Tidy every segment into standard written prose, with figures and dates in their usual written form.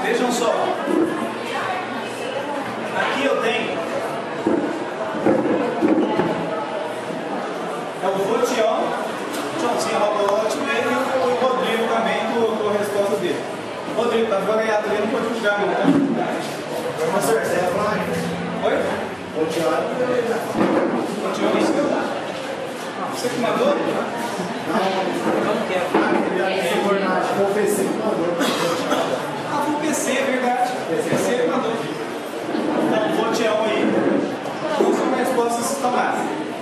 Vejam só. Aqui eu tenho é o Fotião, Tchãozinho roubou o ótimo dele, e o Rodrigo também com a resposta dele. Rodrigo, tá variado ali, não pode jogar não, tá? Professor, você é a Oi? Fotião. Fotião, isso que eu dá. Você que mandou? Não quero. Foi o PC que mandou. Ah, foi o PC, é verdade. O PC que mandou. Então, o Fotião aí. Quais são as respostas que estão lá?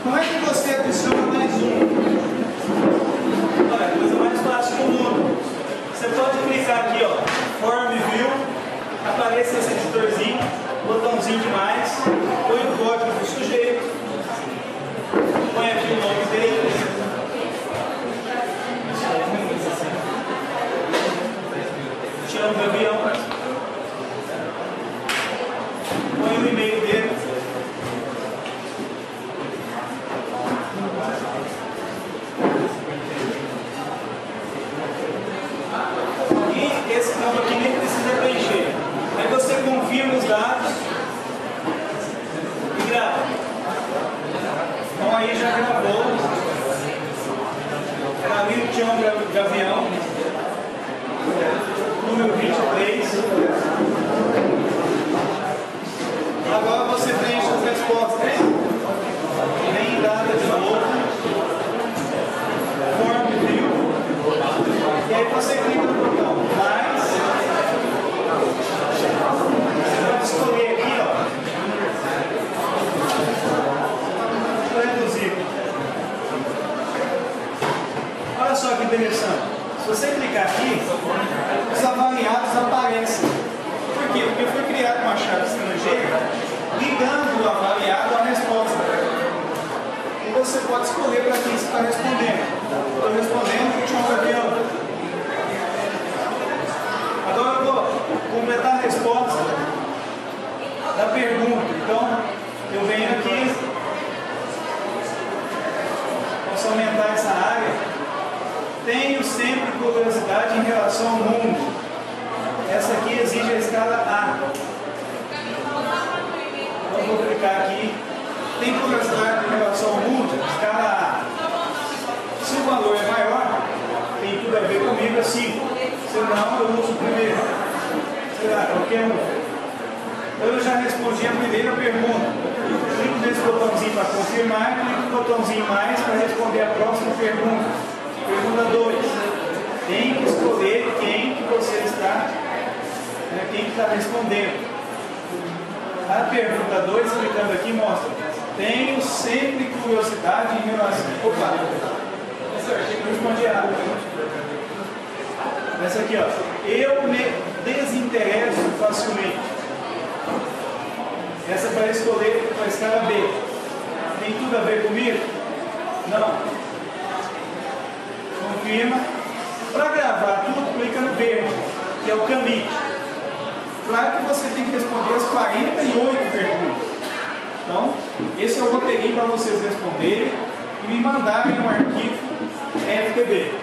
Como é que você adiciona mais um? Olha, a coisa mais fácil do mundo. Você pode clicar aqui, ó, Form View, aparece esse editorzinho, botãozinho de mais, põe o código do sujeito, põe aqui o nome dele. Chama o avião. Põe o e-mail dele. E esse campo aqui nem precisa preencher. Aí você confirma os dados e grava. Então aí já gravou. Era ali o chão de avião. Número 23. Agora você preenche as respostas. Vem data de novo. Form View. E aí você clica no botão mais. Você pode escolher aqui, ó. Reduzir. Olha só que interessante. Se você clicar aqui, os avaliados aparecem. Por quê? Porque foi criada uma chave estrangeira ligando o avaliado à resposta. E você pode escolher para quem está respondendo. Estou respondendo que tinha um avião. Agora eu vou completar a resposta da pergunta. Então, eu venho aqui, posso aumentar essa área. Tenho sempre curiosidade em relação ao mundo. Essa aqui exige a escala A. Então vou clicar aqui. Tem curiosidade em relação ao mundo? Escala A. Se o valor é maior, tem tudo a ver comigo, é 5. Se não, eu uso o primeiro. Sei lá, qualquer um. Eu já respondi a primeira pergunta. Clico nesse botãozinho para confirmar, clico no botãozinho mais para responder a próxima pergunta. Pergunta 2. Tem que escolher quem que você está, quem que está respondendo. A pergunta 2, clicando aqui, mostra. Tenho sempre curiosidade em relação. Opa! Eu respondi errado. Essa aqui, ó. Eu me desinteresso facilmente. Essa é para escolher para a escala B. Tem tudo a ver comigo? Não. Confirma. Para gravar tudo, clica no verde, que é o commit. Claro que você tem que responder as 48 perguntas. Então, esse é o roteirinho para vocês responderem e me mandarem um arquivo FTB.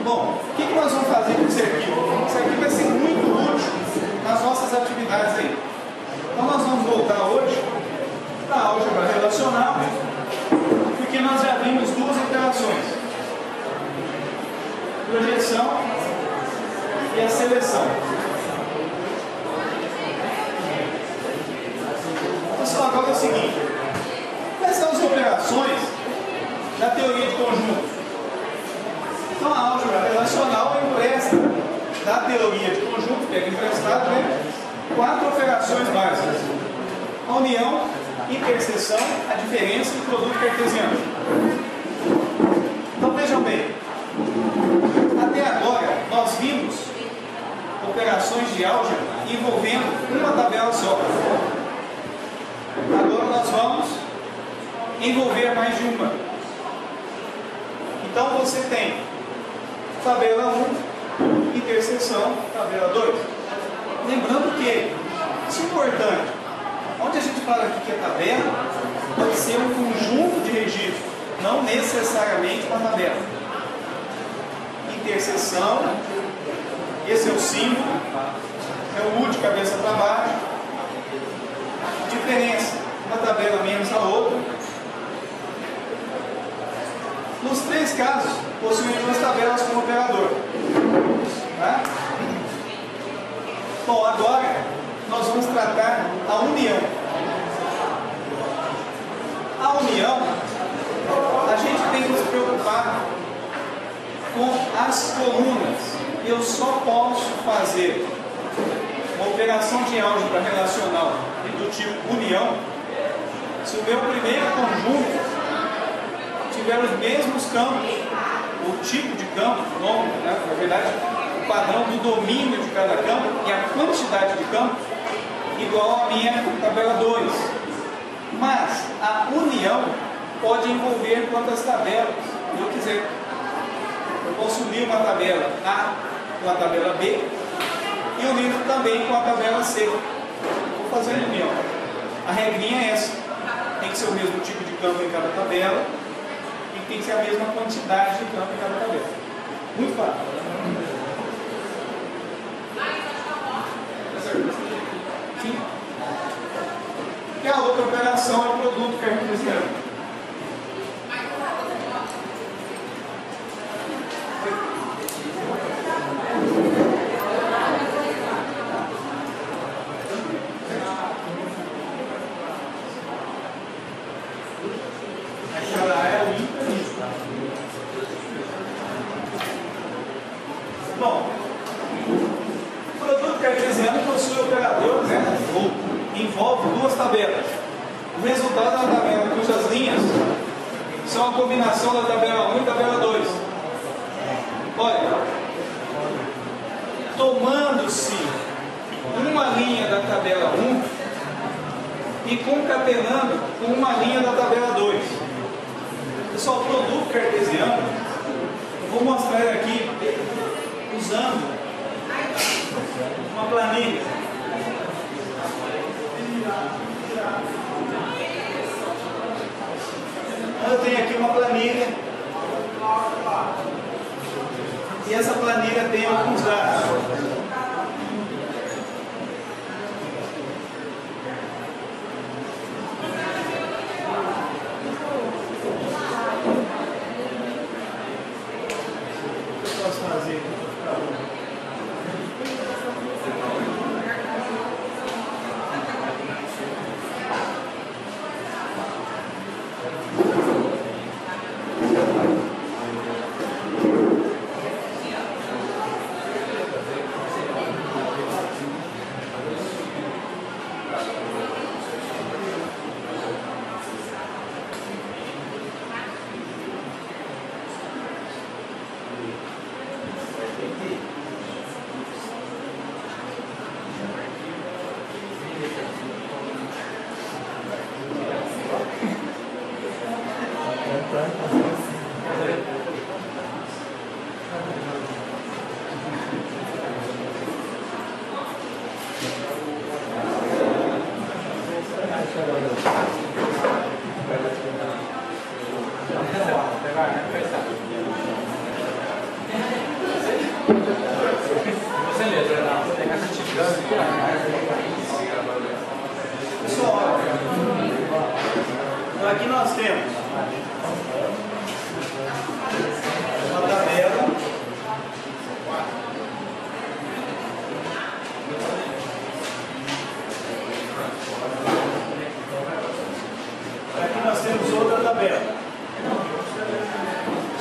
Bom, o que nós vamos fazer com esse arquivo? Esse arquivo vai ser muito útil nas nossas atividades aí. Então, nós vamos voltar hoje para a álgebra relacional, porque nós já vimos duas operações. Projeção e a seleção. Pessoal, agora é o seguinte: quais são as operações da teoria de conjuntos? Então, a álgebra relacional empresta da teoria de conjuntos, pega emprestado, né? 4 operações básicas: a união, interseção, a diferença e o produto cartesiano. Então, vejam bem. Até agora, nós vimos operações de álgebra envolvendo uma tabela só. Agora nós vamos envolver mais de uma. Então você tem tabela 1, interseção, tabela 2. Lembrando que, isso é importante, onde a gente fala aqui que é tabela, pode ser um conjunto de registros, não necessariamente uma tabela. Interseção, esse é o símbolo, é o U de cabeça para baixo. Diferença, uma tabela menos a outra. Nos três casos, possuem duas tabelas como operador. Tá? Bom, agora nós vamos tratar a união. A união, a gente tem que nos preocupar com as colunas. Eu só posso fazer uma operação de álgebra relacional do tipo união se o meu primeiro conjunto tiver os mesmos campos, o tipo de campo, nome, né? Na verdade, o padrão do domínio de cada campo e a quantidade de campo igual à minha tabela 2. Mas a união pode envolver quantas tabelas eu quiser. Eu posso unir uma tabela A com a tabela B e unir também com a tabela C. Vou fazer a união. A regrinha é essa. Tem que ser o mesmo tipo de campo em cada tabela e tem que ser a mesma quantidade de campo em cada tabela. Muito fácil. Sim. E a outra operação é o produto cartesiano. Bom, o produto cartesiano possui operador, né, ou envolve duas tabelas. O resultado da tabela cujas linhas são a combinação da tabela 1 e tabela 2. Olha, tomando-se uma linha da tabela 1 e concatenando com uma linha da tabela 2. Pessoal, o produto cartesiano, eu vou mostrar aqui usando uma planilha. Eu tenho aqui uma planilha e essa planilha tem alguns dados. O que eu posso fazer aqui? Pessoal, aqui nós temos uma tabela aqui nós temos outra tabela,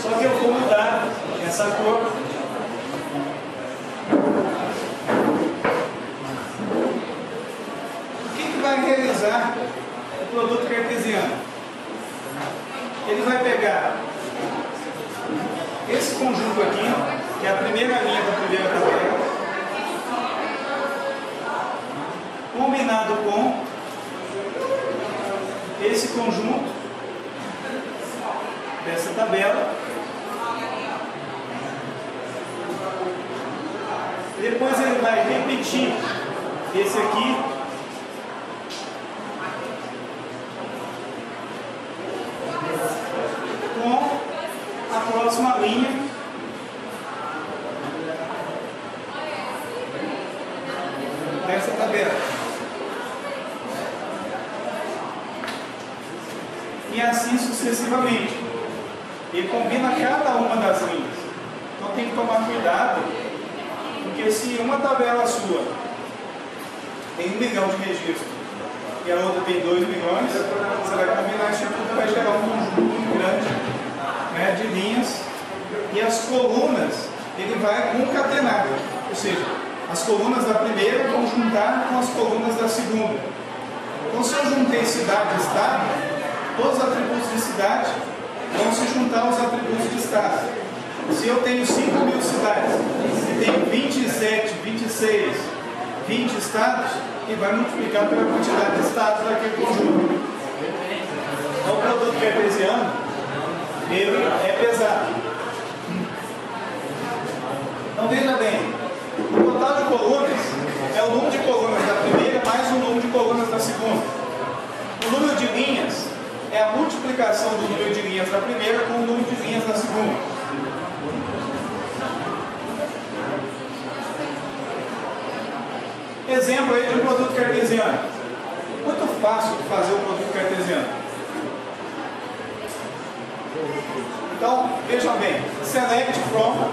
só que eu vou mudar essa cor. Vai realizar o produto cartesiano. Ele vai pegar esse conjunto aqui, que é a primeira linha da primeira tabela, combinado com esse conjunto dessa tabela. Depois ele vai repetir esse aqui com a próxima linha e assim sucessivamente. Ele combina cada uma das linhas. Então tem que tomar cuidado, porque se uma tabela sua tem 1 milhão de registros e a outra tem 2 milhões, você vai combinar isso tudo, vai gerar um conjunto muito grande, né, de linhas, e as colunas ele vai concatenar, ou seja, as colunas da primeira vão juntar com as colunas da segunda. Então, se eu juntei cidade e estado, todos os atributos de cidade vão se juntar aos atributos de estado. Se eu tenho 5.000 cidades e tenho 27, 26, 20 estados, ele vai multiplicar pela quantidade de estados daquele conjunto. Então, o produto cartesiano, ele é pesado. Então, veja bem, o total de colunas é o número de colunas da primeira mais o número de colunas da segunda. O número de linhas é a multiplicação do número de linhas da primeira com o número de linhas da segunda. Exemplo aí de um produto cartesiano. Muito fácil de fazer um produto cartesiano. Então, vejam bem, select from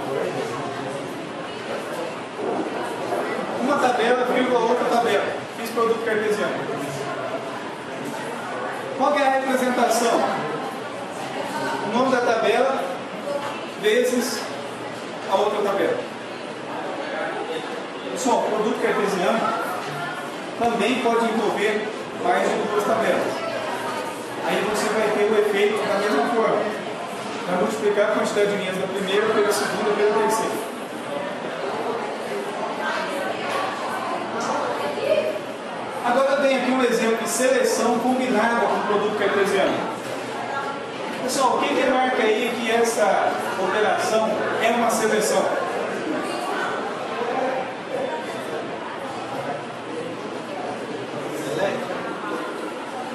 uma tabela, vírgula outra tabela. Fiz produto cartesiano. Qual que é a representação? O nome da tabela vezes a outra tabela. Pessoal, o produto cartesiano também pode envolver mais de 2 tabelas. Aí você vai ter o efeito da mesma forma. Vai multiplicar a quantidade de linhas da primeira pela segunda pela terceira. Agora eu tenho aqui um exemplo de seleção combinada com o produto cartesiano. Pessoal, o que marca aí que essa operação é uma seleção?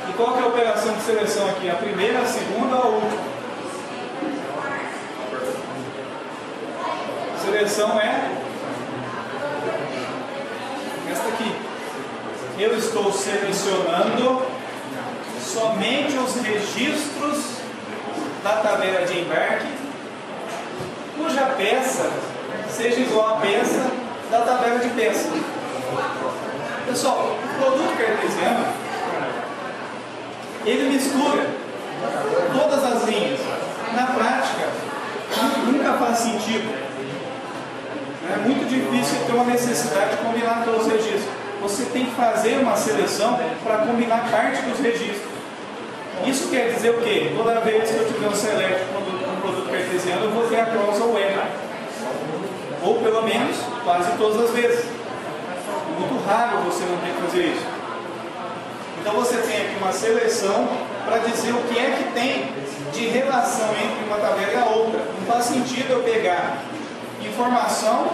E qual que é a operação de seleção aqui? A primeira, a segunda ou a última? Seleção é esta aqui. Eu estou selecionando somente os registros da tabela de embarque cuja peça seja igual à peça da tabela de peça. Pessoal, o produto cartesiano ele mistura todas as linhas. Na prática, nunca faz sentido. É muito difícil ter uma necessidade de combinar todos os registros. Você tem que fazer uma seleção para combinar parte dos registros. Isso quer dizer o quê? Toda vez que eu tiver um select com um produto cartesiano, eu vou ter a cláusula where. Ou pelo menos quase todas as vezes. É muito raro você não ter que fazer isso. Então você tem aqui uma seleção para dizer o que é que tem de relação entre uma tabela e a outra. Não faz sentido eu pegar informação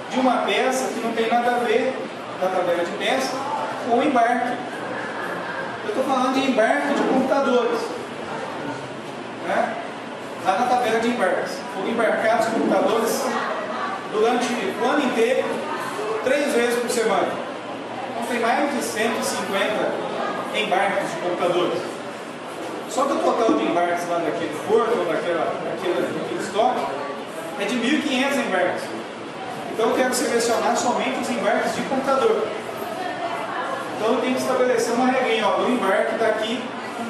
de uma peça que não tem nada a ver da tabela de peça com o embarque. Eu estou falando de embarque de computadores, né? Lá na tabela de embarques. Foram embarcados computadores durante o ano inteiro, 3 vezes por semana. Então tem mais de 150 embarques de computadores. Só que o total de embarques lá naquele porto, ou naquele estoque, é de 1.500 embarques. Então eu quero selecionar somente os embarques de computador. Então eu tenho que estabelecer uma regrinha. O embarque daqui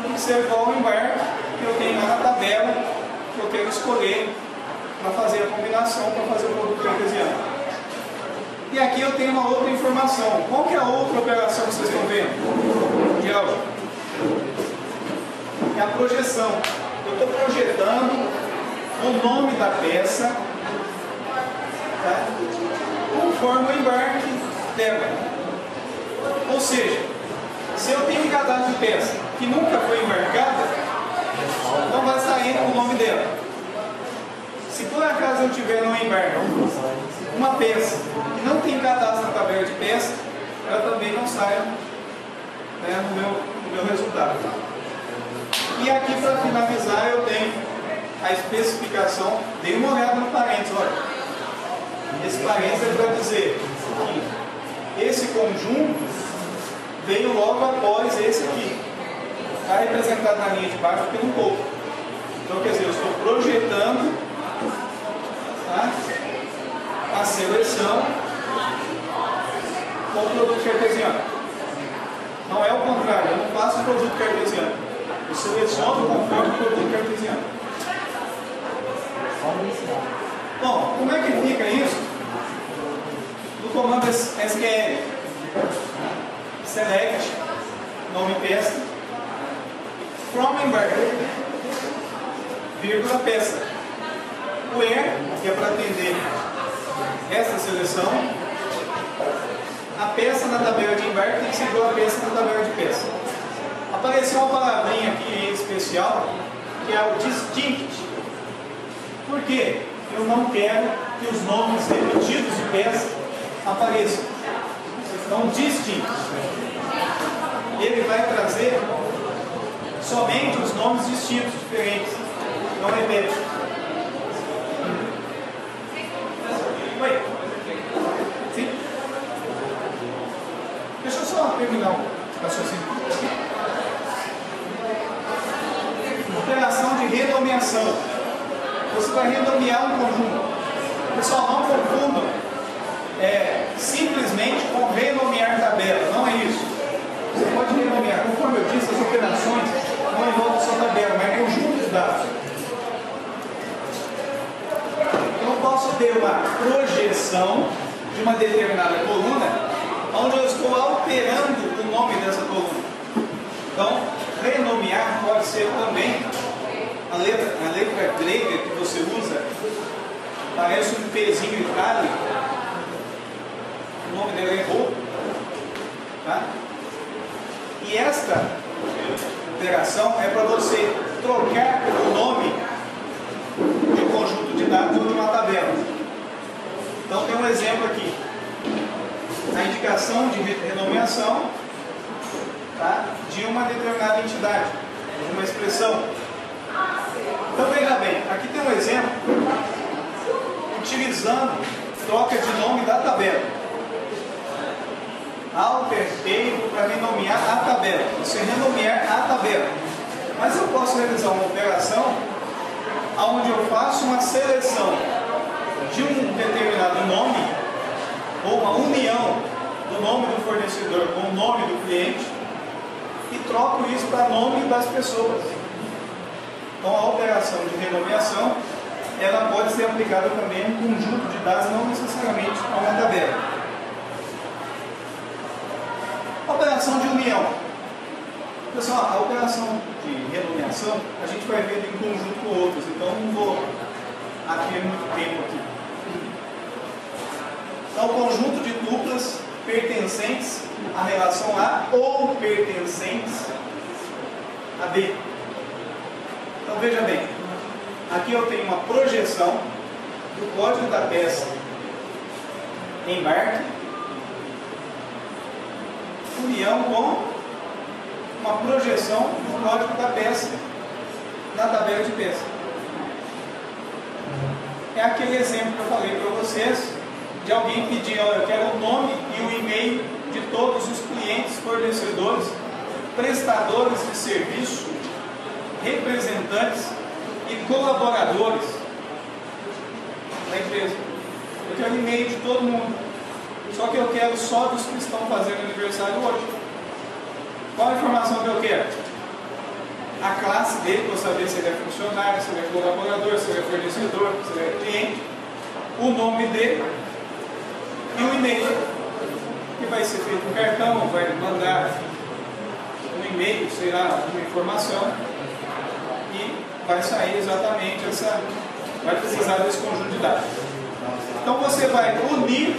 tem que ser igual ao embarque que eu tenho lá na tabela que eu quero escolher para fazer a combinação, para fazer o produto cartesiano. E aqui eu tenho uma outra informação. Qual que é a outra operação que vocês estão vendo? De álgebra. É a projeção. Eu estou projetando o nome da peça, tá? Conforme o embarque dela. Ou seja, se eu tenho um cadastro de peça que nunca foi embarcada, não vai sair o nome dela. Se por acaso eu tiver no embarque uma peça que não tem cadastro na tabela de peça, ela também não sai, né, no meu resultado. E aqui, para finalizar, eu tenho a especificação. Dei uma olhada no parênteses, olha. Esse parênteses é para dizer que esse conjunto veio logo após esse aqui. está representado na linha de baixo pelo topo. Então, quer dizer, eu estou projetando, tá, a seleção com o produto cartesiano. Não é o contrário, eu não faço o produto cartesiano. Eu seleciono conforme o produto cartesiano. Bom, como é que fica isso? No comando SQL. Select, nome peça, from embarque, vírgula peça. Where, que é para atender essa seleção. A peça na tabela de embarque tem que ser igual a peça na tabela de peça. Apareceu uma palavrinha aqui em especial, que é o distinct. Por quê? Eu não quero que os nomes repetidos de peça apareçam. Então, distinct, ele vai trazer somente os nomes distintos, diferentes. Não repete. Oi? Sim? Deixa eu só terminar o raciocínio. Operação de renomeação. Você vai renomear um conjunto. Pessoal, não confundam simplesmente com renomear tabela. Não é isso. Você pode renomear. Conforme eu disse, as operações não envolvem só tabela, mas é conjunto de dados. Eu posso ter uma projeção de uma determinada coluna, onde eu estou alterando o nome dessa coluna. Então, renomear pode ser também a letra grega que você usa, parece um pezinho itálico, o nome dela é Rho, tá? E esta operação é para você trocar o nome de um conjunto de dados ou de uma tabela. Então tem um exemplo aqui. A indicação de renomeação, tá, de uma determinada entidade, de uma expressão. Então veja bem, aqui tem um exemplo utilizando troca de nome da tabela. Alter table para renomear a tabela. Você renomear a tabela. Mas eu posso realizar uma operação onde eu faço uma seleção de um determinado nome ou uma união do nome do fornecedor com o nome do cliente e troco isso para nome das pessoas. Então a operação de renomeação ela pode ser aplicada também a um conjunto de dados, não necessariamente a uma tabela. Operação de união. Pessoal, a operação de renomeação a gente vai ver em conjunto com outros, então não vou ater muito tempo aqui. Então, conjunto de duplas pertencentes à relação A ou pertencentes a B. Então veja bem, aqui eu tenho uma projeção do código da peça embarque, união com uma projeção do código da peça na tabela de peça. É aquele exemplo que eu falei para vocês de alguém pedir, olha, eu quero o nome e o e-mail de todos os clientes, fornecedores, prestadores de serviço, representantes e colaboradores da empresa. Eu quero o e-mail de todo mundo, só que eu quero só dos que estão fazendo aniversário hoje. Qual a informação que eu quero? A classe dele, para saber se ele é funcionário, se ele é colaborador, se ele é fornecedor, se ele é cliente, o nome dele e o e-mail, que vai ser feito um cartão, vai mandar um e-mail, sei lá, uma informação, e vai sair exatamente essa, vai precisar desse conjunto de dados. Então você vai unir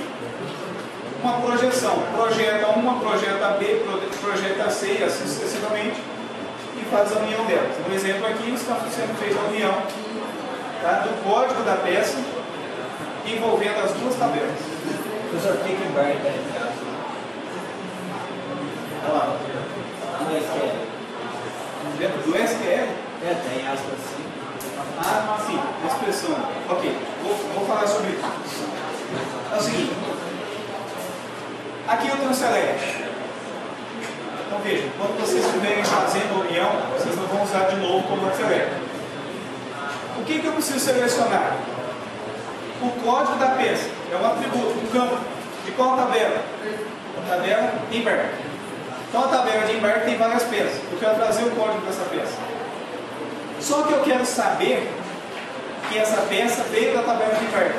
uma projeção, projeta uma, projeta B, projeta C, e assim sucessivamente, e faz a união delas. No exemplo aqui está sendo feita a união, tá, do código da peça envolvendo as duas tabelas. Professor, o que é embarque? Olha lá, no SQL. Dentro do SQL? Tem aspas assim. Ah, sim, expressão. Ok, vou falar sobre isso. É o seguinte, aqui eu tenho um select. Então veja, quando vocês estiverem fazendo a união, vamos usar de novo como select. O que eu preciso selecionar? O código da peça é um atributo, um campo. De qual tabela? A tabela embark. Então a tabela de embark tem várias peças. Eu quero trazer o código dessa peça. Só que eu quero saber que essa peça veio da tabela de embark.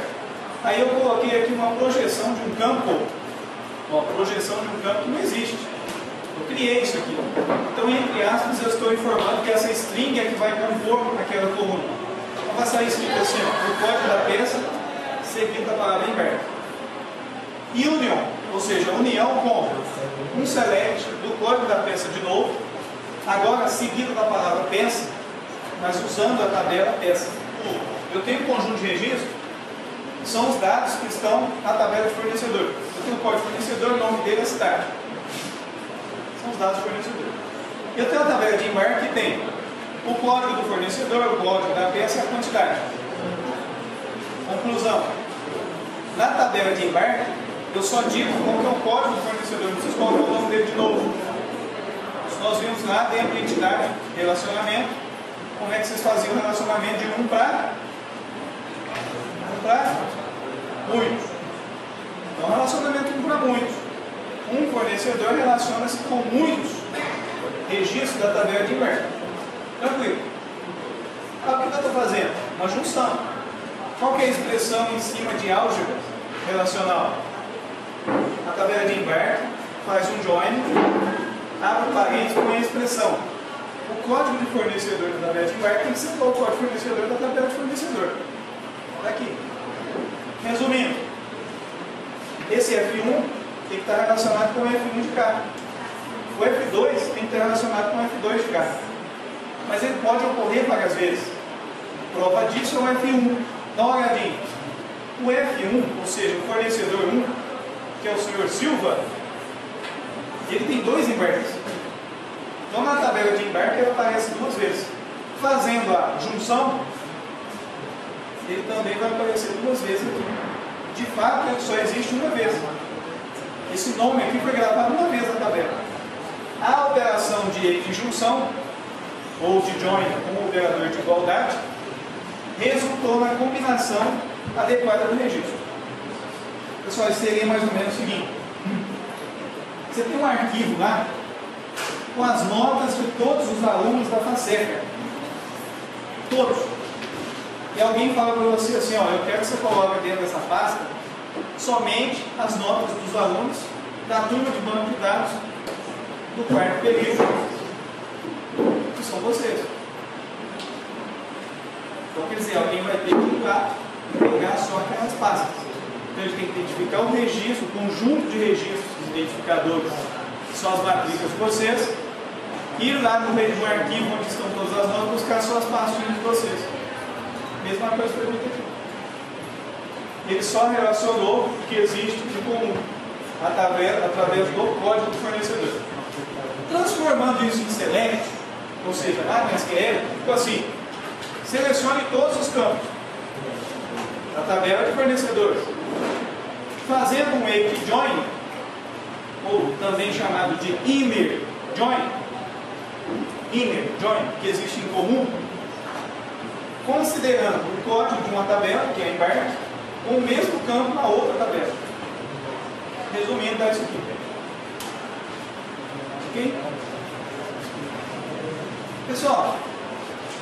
Aí eu coloquei aqui uma projeção de um campo. Uma projeção de um campo que não existe. Eu criei isso aqui. Então, entre aspas, eu estou informando que essa string é que vai compor aquela coluna. Então vai sair escrito assim, ó, o código da peça seguido da palavra embark. Union, ou seja, união com um select do código da peça de novo, agora seguido da palavra peça, mas usando a tabela peça. Eu tenho um conjunto de registros, são os dados que estão na tabela de fornecedor. Eu tenho o código de fornecedor, o nome dele é cidade. São os dados do fornecedor. Eu tenho a tabela de embarque que tem o código do fornecedor, o código da peça e a quantidade. Conclusão. Na tabela de embarque, eu só digo qual é o código do fornecedor, não preciso colocar o nome dele de novo. Nós vimos lá dentro da entidade, relacionamento, como é que vocês faziam o relacionamento de 1 para muitos. Então, relacionamento 1 para muitos. Um fornecedor relaciona-se com muitos registros da tabela de embarque. Tranquilo. Olha o que eu estou fazendo? Uma junção. Qual que é a expressão em cima de álgebra relacional? A tabela de embarque faz um join, abre parênteses com a expressão. O código de fornecedor da tabela de embarque tem que ser igual ao código de fornecedor da tabela de fornecedor. Está aqui. Resumindo, esse F1 tem que estar relacionado com o F1 de cá. O F2 tem que estar relacionado com o F2 de cá. Mas ele pode ocorrer várias vezes. Prova disso é o F1. Dá uma olhadinha. O F1, ou seja, o fornecedor 1, que é o senhor Silva, ele tem 2 embarques. Então na tabela de embarque ele aparece 2 vezes. Fazendo a junção, ele também vai aparecer 2 vezes aqui. De fato, ele só existe uma vez. Esse nome aqui foi gravado uma vez na tabela. A operação de junção, ou de join com o operador de igualdade, resultou na combinação adequada do registro. Pessoal, isso seria mais ou menos o seguinte. Você tem um arquivo lá com as notas de todos os alunos da FACECA. Todos. E alguém fala para você assim, ó, eu quero que você coloque dentro dessa pasta somente as notas dos alunos da turma de banco de dados do quarto período, que são vocês. Então, quer dizer, alguém vai ter que ir lá e pegar só aquelas pastas. Então, ele tem que identificar o registro, o conjunto de registros identificadores, que são as matrículas de vocês, ir lá no arquivo onde estão todas as notas, buscar só as pastinhas de vocês. Mesma coisa foi feita aqui. Ele só relacionou o que existe de comum através do código do fornecedor. Transformando isso em select, ou seja, lá na SQL, então assim, selecione todos os campos da tabela de fornecedores. Fazendo um wake join, ou também chamado de inner join, que existe em comum, considerando o código de uma tabela, que é embarque, com o mesmo campo na outra tabela. Resumindo, dá isso aqui. Ok? Pessoal,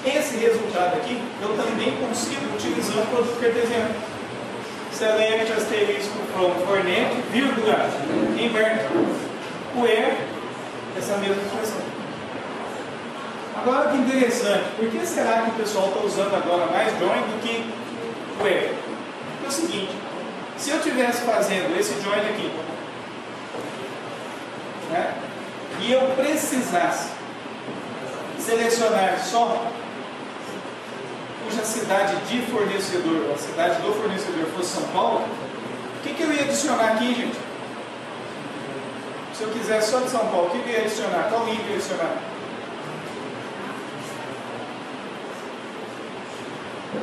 esse resultado aqui eu também consigo utilizando o produto cartesiano. Select asterisco from Fornet, vírgula, invert, where, essa mesma expressão. Agora que interessante, por que será que o pessoal está usando agora mais join do que where? É o seguinte, se eu estivesse fazendo esse join aqui, né, e eu precisasse selecionar só cuja cidade de fornecedor, a cidade do fornecedor fosse São Paulo, o que eu ia adicionar aqui, gente? Se eu quisesse só de São Paulo, o que eu ia adicionar? Qual link eu ia adicionar?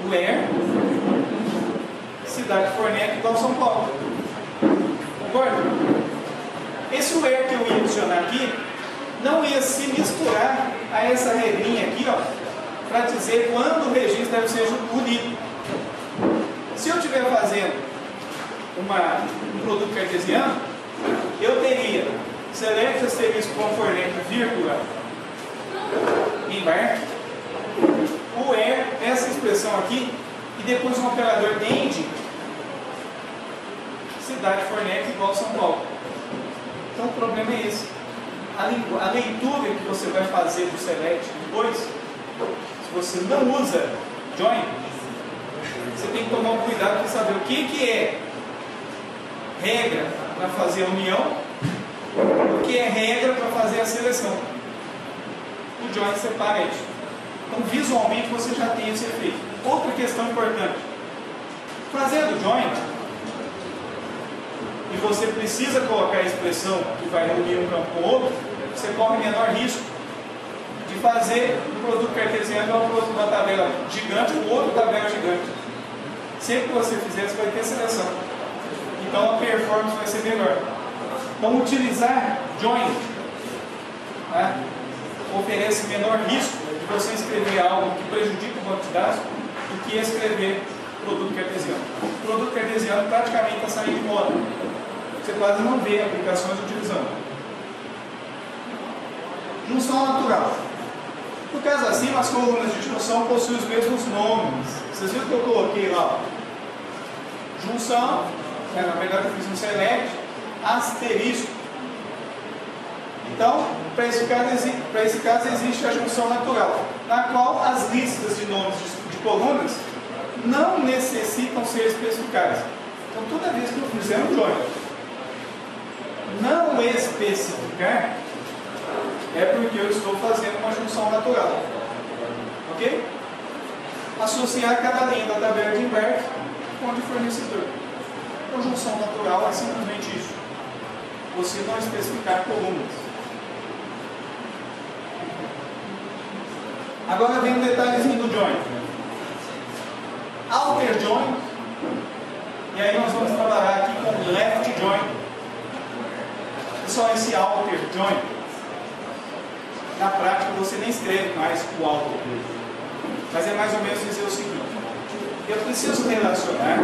Where, cidade Fornet igual São Paulo. Concorda? Esse where que eu ia adicionar aqui não ia se misturar a essa regrinha aqui, ó, para dizer quando o registro deve ser unido. Se eu estiver fazendo um produto cartesiano, eu teria select asterisco confornete vírgula embarque, o where, essa expressão aqui, e depois um operador end, cidade fornete igual São Paulo. Então o problema é esse. A leitura que você vai fazer do select depois, se você não usa join, você tem que tomar um cuidado para saber o que é regra para fazer a união, o que é regra para fazer a seleção. O join separa isso. Então visualmente você já tem esse efeito. Outra questão importante: fazendo join, e você precisa colocar a expressão que vai reunir um campo com o outro, você corre menor risco de fazer um produto cartesiano um produto de uma tabela gigante com outra tabela gigante. Sempre que você fizer, você vai ter seleção. Então a performance vai ser melhor. Então utilizar join, né, oferece menor risco de você escrever algo que prejudica o banco de dados do que escrever produto cartesiano. O produto cartesiano praticamente está saindo de moda. Você quase não vê aplicações utilizando. Junção natural. No caso acima, as colunas de junção possuem os mesmos nomes. Vocês viram que eu coloquei lá? Junção, na verdade eu fiz um select, asterisco. Então, para esse caso existe a junção natural, na qual as listas de nomes de colunas não necessitam ser especificadas. Então, toda vez que eu fizer um join, não especificar, é porque eu estou fazendo uma junção natural. Ok? Associar cada linha da tabela de embarque com a de fornecedor. Então, junção natural é simplesmente isso. Você não especificar colunas. Agora vem um detalhezinho do join. Alter join. E aí nós vamos trabalhar aqui com left join. Pessoal, esse alter join, na prática você nem escreve mais o alter. Mas é mais ou menos dizer o seguinte: eu preciso relacionar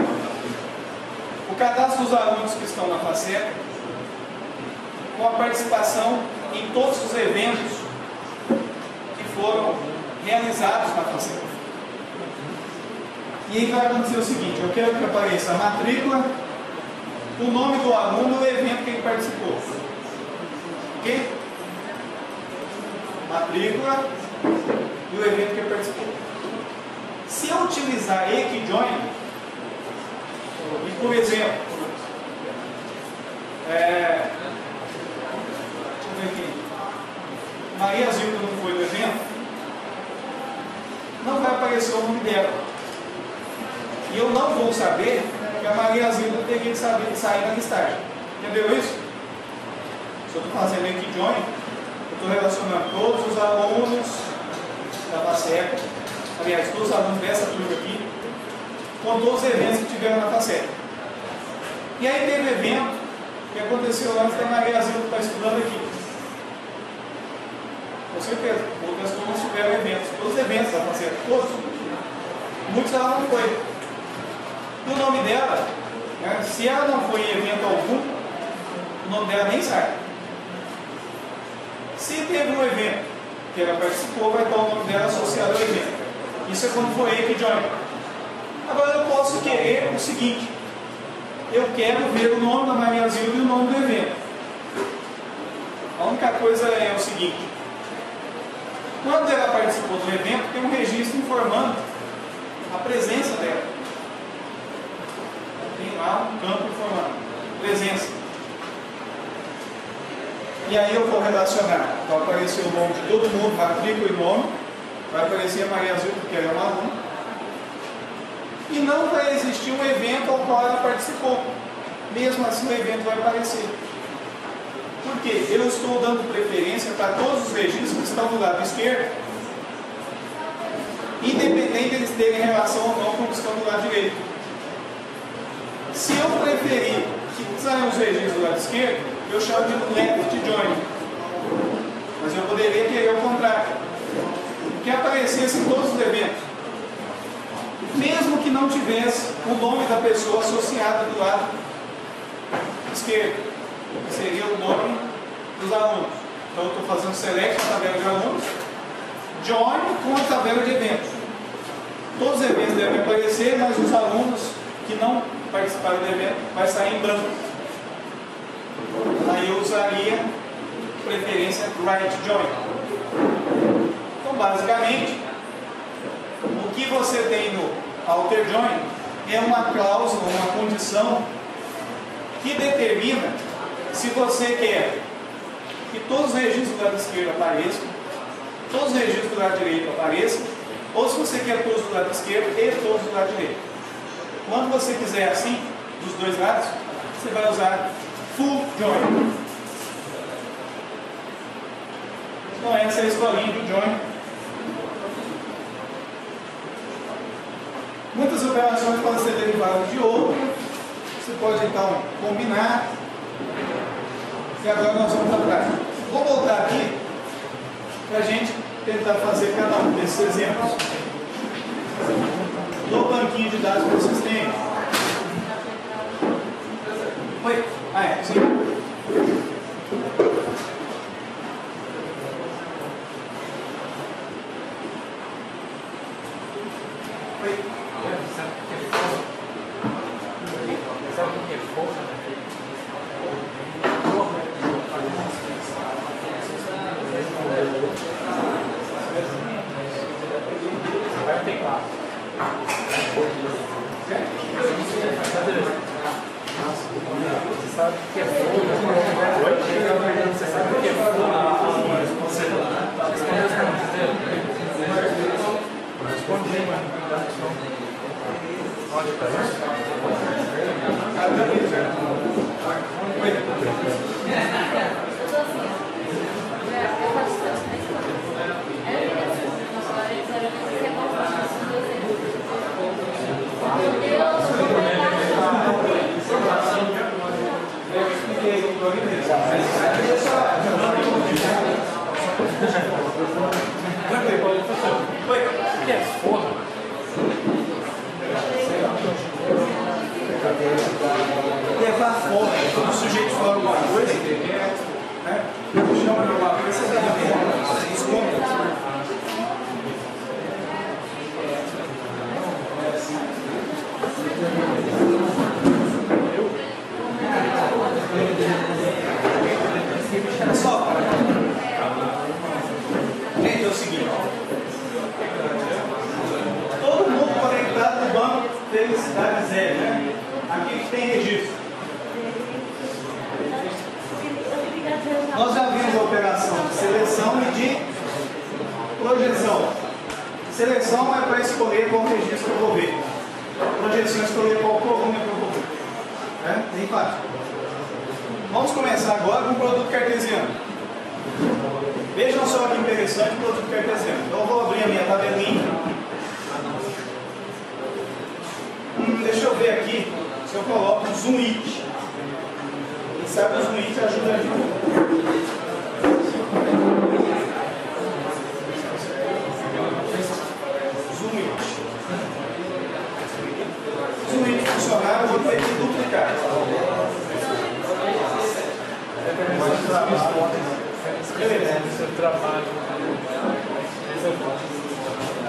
o cadastro dos alunos que estão na faceta com a participação em todos os eventos que foram realizados na faceta. E aí vai acontecer o seguinte: eu quero que apareça a matrícula, o nome do aluno e o evento que ele participou. Ok? Matrícula e o evento que ele participou. Se eu utilizar equi-join, e por exemplo, deixa eu ver aqui, Maria Zilda não foi no evento, não vai aparecer o nome dela. E eu não vou saber que a Maria Zilda teria que sair na listagem. Entendeu isso? Se eu estou fazendo equi-join, eu estou relacionando todos os alunos da FACEP, aliás, todos os alunos dessa turma aqui, com todos os eventos que tiveram na FACEP. E aí teve evento que aconteceu antes da Maria Zilda estar estudando aqui. Com certeza, outras turmas tiveram eventos, todos os eventos da FACEP, todos. Muitos ela não foi. E o nome dela, né, se ela não foi em evento algum, o nome dela nem sai. Se teve um evento que ela participou, vai estar o nome dela associado ao evento. Isso é quando foi equi-join. Agora eu posso querer o seguinte: eu quero ver o nome da Maria Zilda e o nome do evento. A única coisa é o seguinte: quando ela participou do evento, tem um registro informando a presença dela. Tem lá um campo informando presença. E aí eu vou relacionar, vai aparecer o nome de todo mundo, matrícula e nome, vai aparecer a Maria Zilda, porque ela é uma aluna, e não vai existir um evento ao qual ela participou. Mesmo assim o evento vai aparecer. Por quê? Eu estou dando preferência para todos os registros que estão do lado esquerdo, independente de eles terem relação ou não com os que estão do lado direito. Se eu preferir que saiam os registros do lado esquerdo, eu chamo de left join. Mas eu poderia querer o contrário, que aparecesse em todos os eventos, mesmo que não tivesse o nome da pessoa associado do lado esquerdo, que seria o nome dos alunos. Então eu estou fazendo select na tabela de alunos, join com a tabela de eventos. Todos os eventos devem aparecer, mas os alunos que não participaram do evento vai sair em branco. Aí eu usaria preferência write join. Então basicamente o que você tem no alter join é uma cláusula, uma condição que determina se você quer que todos os registros do lado esquerdo apareçam, todos os registros do lado direito apareçam, ou se você quer todos do lado esquerdo e todos do lado direito. Quando você quiser assim, dos dois lados, você vai usar full join. Então essa é a escolinha do join. Muitas operações podem ser derivadas de outro. Você pode então combinar. E agora nós vamos atrás. Vou voltar aqui para a gente tentar fazer cada um desses exemplos do banquinho de dados que vocês têm. Oi? Ah, é, sim. Oi? Sabe o que é força? Vai ter claro. Você sabe o que é fogo? Você sabe o que é fogo? Responde aí, mano. Onde está isso? O que é forno? Levar fora, quando o sujeito fala alguma coisa, né? Chama de alguma coisa, você leva fora, você desconta. Olha só, gente, é o seguinte, todo mundo conectado no banco Felicidade Zero, né? Aqui tem registro. Nós já vimos a operação de seleção e de projeção. Seleção é para escolher qual registro eu vou ver. Projeção é escolher qual coluna eu vou ver. É bem fácil. Vamos começar agora com o produto cartesiano. Vejam só que interessante o produto cartesiano. Então eu vou abrir a minha tabelinha. Deixa eu ver aqui se eu coloco um zoom it. Quem sabe o zoom it ajuda a gente. Zoom it. Zoom it funcionar, eu vou ter que duplicar. Seu trabalho.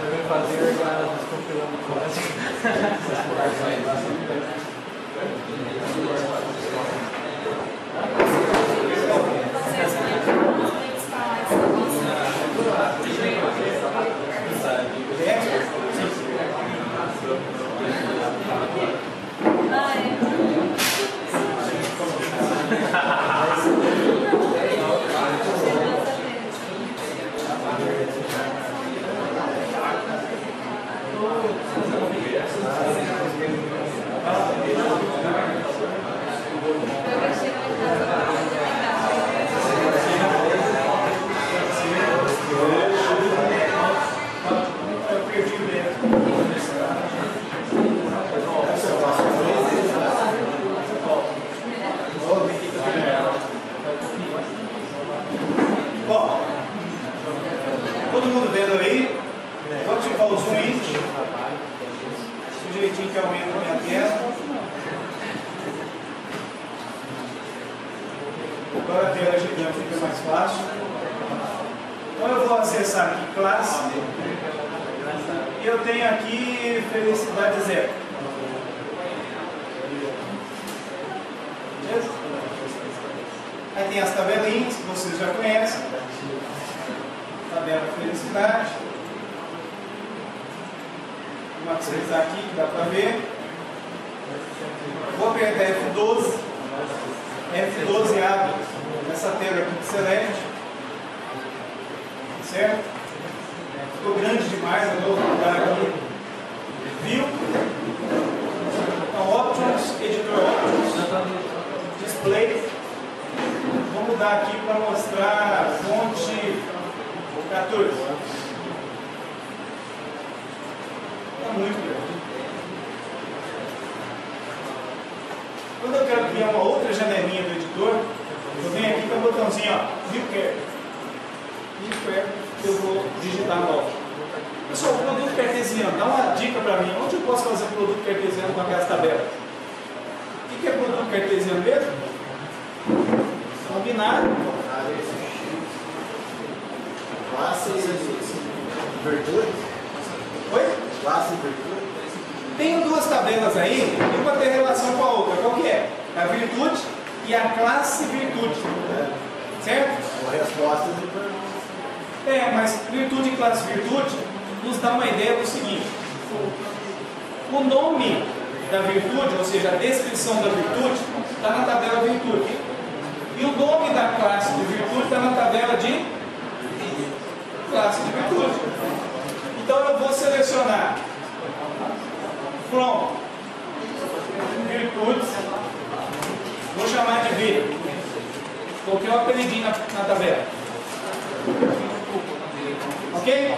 Eu fazer descompilando código. ativar o zoom in. Do jeitinho que aumenta a minha tela. Agora a tela gigante fica mais fácil. Então eu vou acessar aqui classe. E eu tenho aqui felicidade zero. Beleza? Aí tem as tabelinhas que vocês já conhecem. Tabela felicidade. Vou maximizar aqui que dá para ver. Vou apertar F12. F12 abre essa tela aqui de select. Certo? Ficou grande demais, eu vou mudar aqui. View. Então, Options, Editor Options, Display. Vou mudar aqui para mostrar fonte 14. Está muito grande. Quando eu quero criar uma outra janelinha do editor, eu venho aqui com o botãozinho, ó, View Care. View Care, eu vou digitar novo. Pessoal, produto cartesiano, dá uma dica para mim. Onde eu posso fazer produto cartesiano com aquelas tabelas? O que é produto cartesiano mesmo? Combinar. Classe virtude. Oi? Classe virtude. Tenho duas tabelas aí, uma tem relação com a outra. Qual que é? A virtude e a classe virtude. Certo? Respostas e perguntas. Mas virtude e classe virtude nos dá uma ideia do seguinte: o nome da virtude, ou seja, a descrição da virtude, está na tabela virtude. E o nome da classe de virtude está na tabela de classe de virtude. Então eu vou selecionar from virtudes, vou chamar de V. Coloquei um apelidinho na tabela. Ok?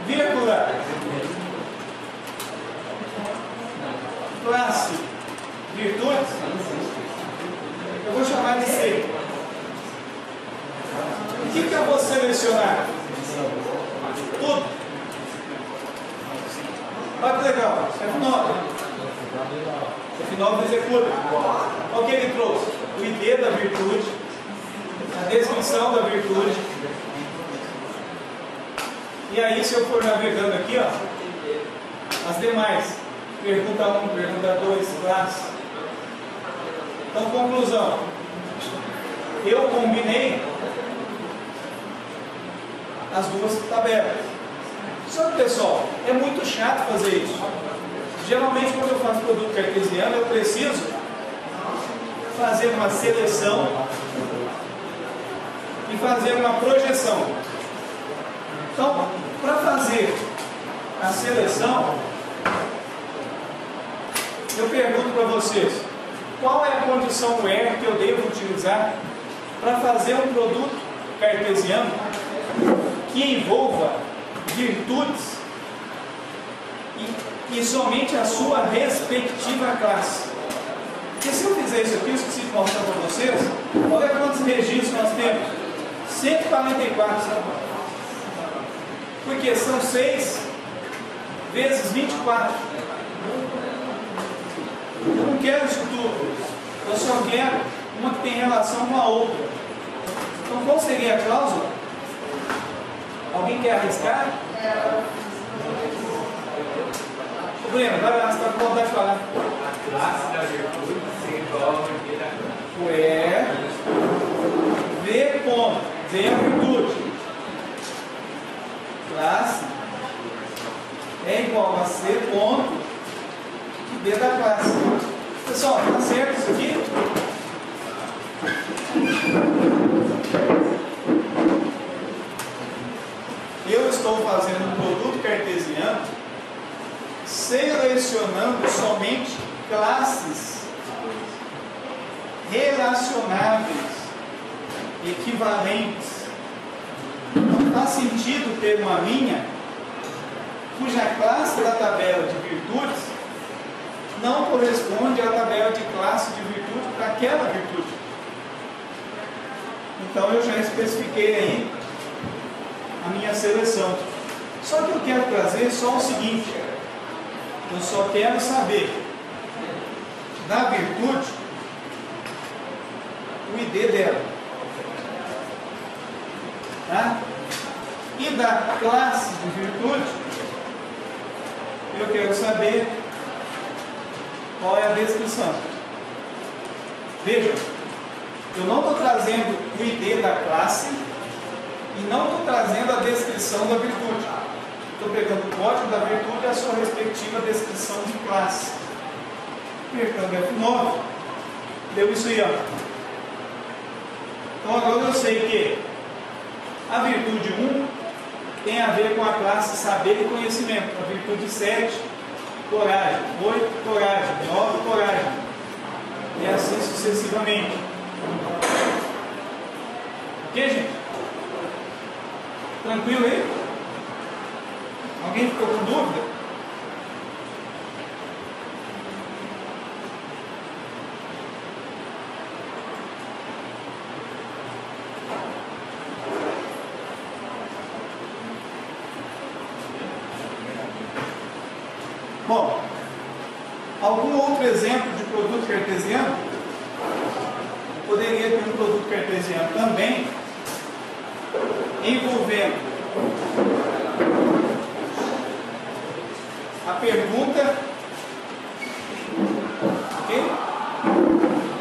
Vírgula. Classe virtudes. Eu vou chamar de C. O que eu vou selecionar? Tudo. Olha que legal. F9. F9 executa. Olha o que ele trouxe. O ID da virtude. A descrição da virtude. E aí, se eu for navegando aqui, ó, as demais. Pergunta 1, pergunta 2, classe. Então, conclusão. Eu combinei as duas tabelas. Só que, pessoal, é muito chato fazer isso. Geralmente, quando eu faço produto cartesiano, eu preciso fazer uma seleção e fazer uma projeção. Então, para fazer a seleção, eu pergunto para vocês, qual é a condição where que eu devo utilizar para fazer um produto cartesiano que envolva virtudes e somente a sua respectiva classe? Porque se eu fizer isso aqui, eu esqueci de mostrar para vocês, olha quantos registros nós temos. 144. Porque são 6 vezes 24. Eu não quero isso tudo. Eu só quero uma que tem relação com a outra. Então, qual seria a cláusula? Alguém quer arriscar? O Breno, vai lá, você está com vontade de falar. A classe da virtude se envolve Where V ponto, V é a virtude. Classe é igual a C ponto D da classe. Pessoal, tá certo isso aqui? Eu estou fazendo um produto cartesiano selecionando somente classes relacionáveis, equivalentes. Não faz sentido ter uma linha cuja classe da tabela de virtudes não corresponde à tabela de classe de virtude para aquela virtude. Então eu já especifiquei aí a minha seleção. Só que eu quero trazer só o seguinte, eu só quero saber da virtude o ID dela, tá? E da classe de virtude eu quero saber qual é a descrição. Veja, eu não estou trazendo o ID da classe e não estou trazendo a descrição da virtude. Estou pegando o código da virtude e a sua respectiva descrição de classe. Apertando F9, deu isso aí, ó. Então agora eu sei que a virtude 1 tem a ver com a classe saber e conhecimento. A virtude 7, coragem. 8, coragem. 9, coragem. E assim sucessivamente. Ok, gente? Tranquilo aí? Alguém ficou com dúvida? Bom, algum outro exemplo de produto cartesiano? Poderia ter um produto cartesiano também envolvendo a pergunta, ok?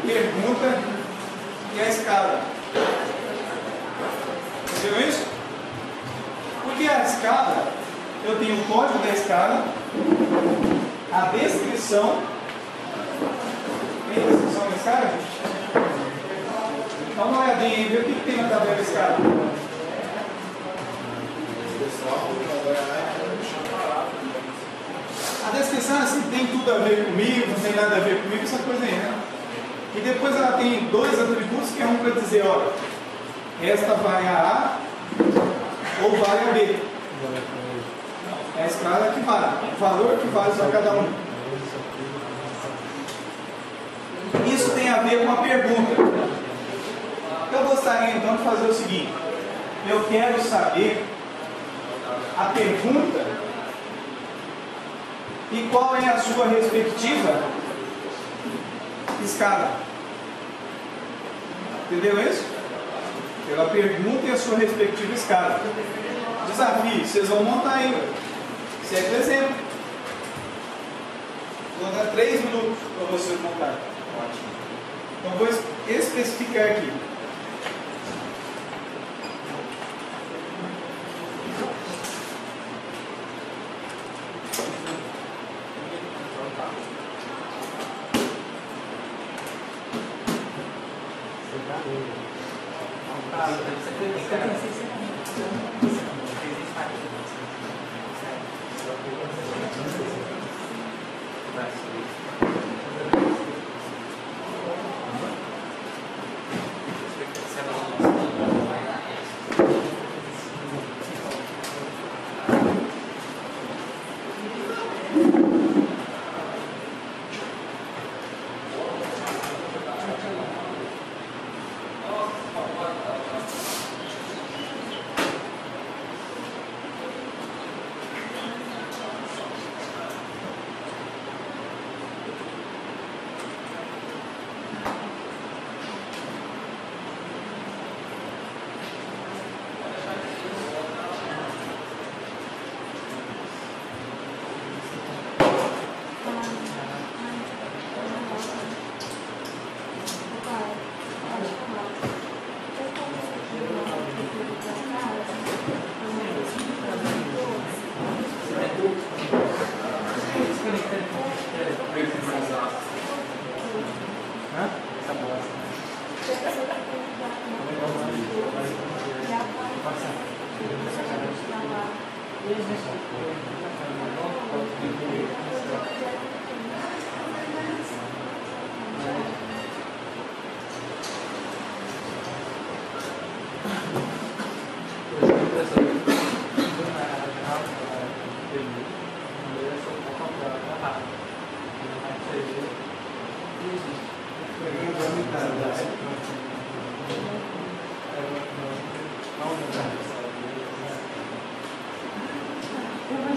Pergunta e a escala. Entendeu isso? Porque a escala, eu tenho o código da escala, a descrição. Tem a descrição da escala, gente? Dá uma olhadinha aí, vê o que tem na tabela da escala. A descrição assim, tem tudo a ver comigo, não tem nada a ver comigo, essa coisa aí, né? E depois ela tem dois atributos que é um para dizer, olha, esta vai a A ou vai a B. É a escala que vale, o valor que vale para cada um. Isso tem a ver com a pergunta. Eu gostaria então de fazer o seguinte: eu quero saber a pergunta e qual é a sua respectiva escala. Entendeu isso? Pela pergunta e a sua respectiva escala. Desafio, vocês vão montar aí. Segue o exemplo. Vou dar 3 minutos para vocês montarem. Então vou especificar aqui.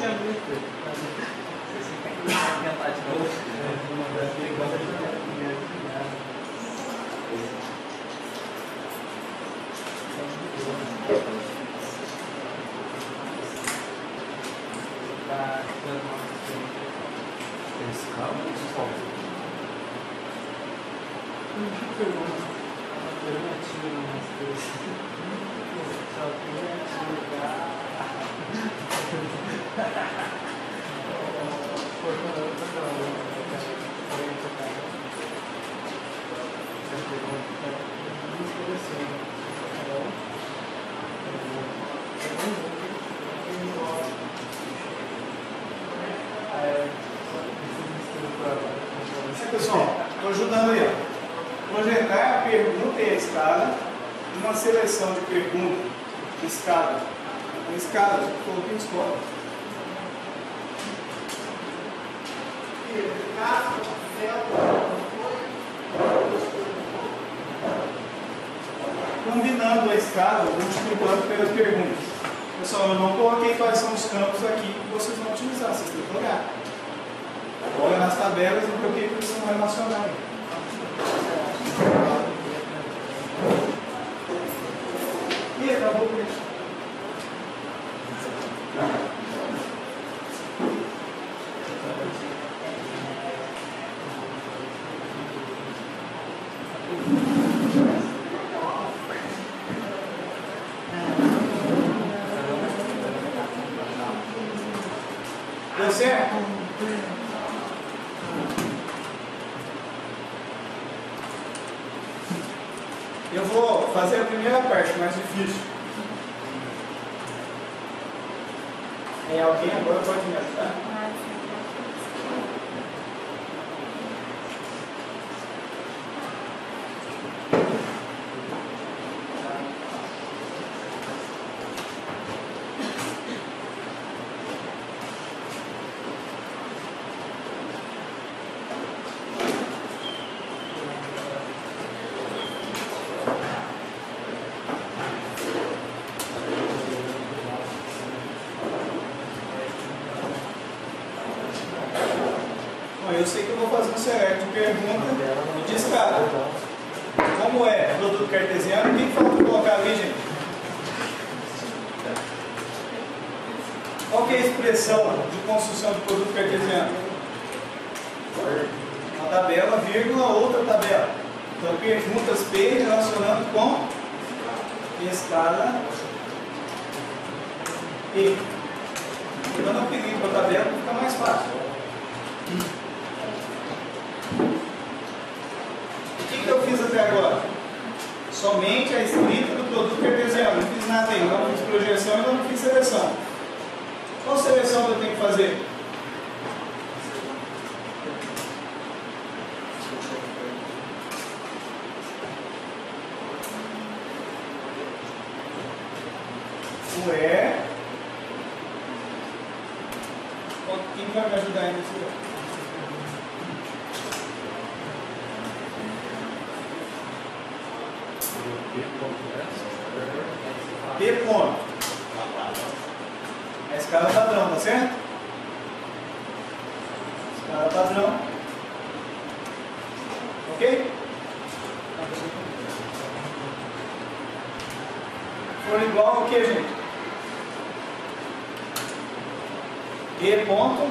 tinha muito. Você tem que inventar de novo. Pessoal, estou ajudando aí. Projetar a pergunta e a escala, uma seleção de pergunta, escala, uma escala, coloquei em escola. Combinando a escala, multiplicando pelas perguntas. Pessoal, eu não coloquei quais são os campos aqui que vocês vão utilizar, vocês têm que olhar. Olha nas tabelas e por que eles são relacionados. E acabou com isso. Deu certo? Eu vou fazer a primeira parte, mais difícil. Alguém agora pode me ajudar? Eu sei que eu vou fazer um select de pergunta e de escala. Como é produto cartesiano, o que falta colocar ali, gente? Qual que é a expressão de construção de produto cartesiano? Uma tabela, vírgula, outra tabela. Então, perguntas P relacionando com escala E. Estou dando um apelido para a tabela para ficar mais fácil. O que eu fiz até agora? Somente a escrita do produto cartesiano. Não fiz nada ainda. Não fiz projeção e não fiz seleção. Qual seleção que eu tenho que fazer? Quem vai me ajudar aí nesse lugar? P ponto. A escala padrão, tá certo? Escala padrão. Ok? For igual ao que, gente? G ponto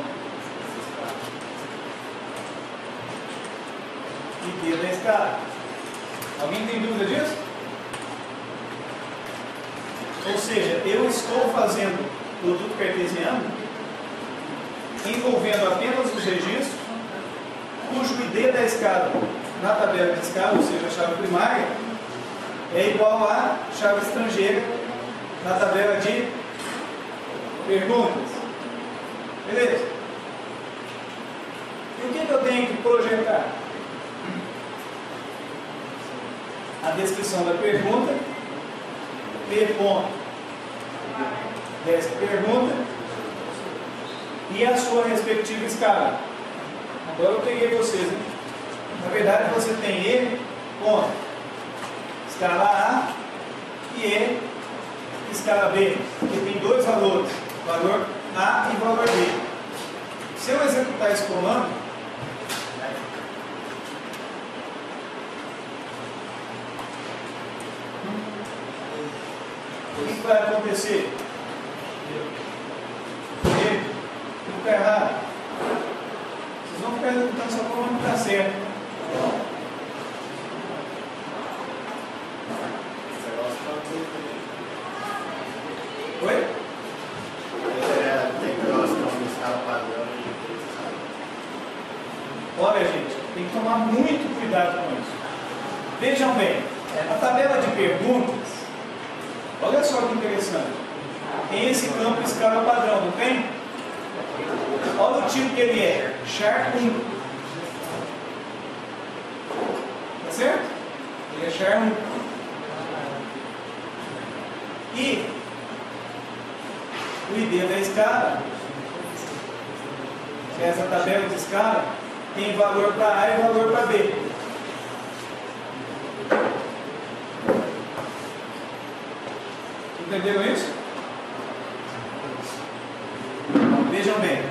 e D da escala. Alguém tem dúvida disso? Ou seja, eu estou fazendo produto cartesiano envolvendo apenas os registros cujo ID da escala na tabela de escala, ou seja, a chave primária, é igual à chave estrangeira na tabela de perguntas. Beleza? E o que eu tenho que projetar? A descrição da pergunta, P ponto dessa pergunta e a sua respectiva escala. Agora eu peguei vocês, né? Na verdade você tem E ponto escala A e E escala B, que tem dois valores, valor A e valor B. Se eu executar esse comando, o que vai acontecer? Não está errado. Vocês vão ficar executando essa forma, não está certo. Oi? Tem próximo de escala padrão. Olha, gente, tem que tomar muito cuidado com isso. Vejam bem, a tabela de perguntas, olha só que interessante. Tem esse campo escala padrão, não tem? Olha o tipo que ele é, char 1. Tá certo? Ele é char 1. E o ID da escala, essa tabela de escala, tem valor para A e valor para B. Entenderam isso? Vejam bem,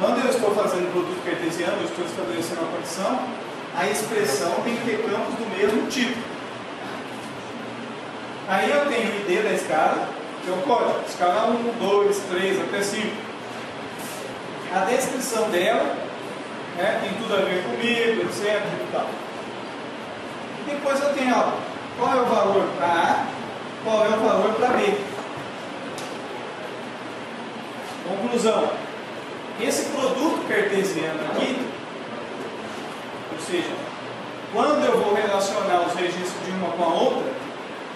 quando eu estou fazendo produto cartesiano, eu estou estabelecendo uma condição, a expressão tem que ter campos do mesmo tipo. Aí eu tenho o ID da escala, que é o código, escala 1, 2, 3, até 5. A descrição dela, né, tem tudo a ver comigo, etc. E tal. Depois eu tenho, ó, qual é o valor para A, qual é o valor para B. Conclusão, esse produto cartesiano aqui, ou seja, quando eu vou relacionar os registros de uma com a outra,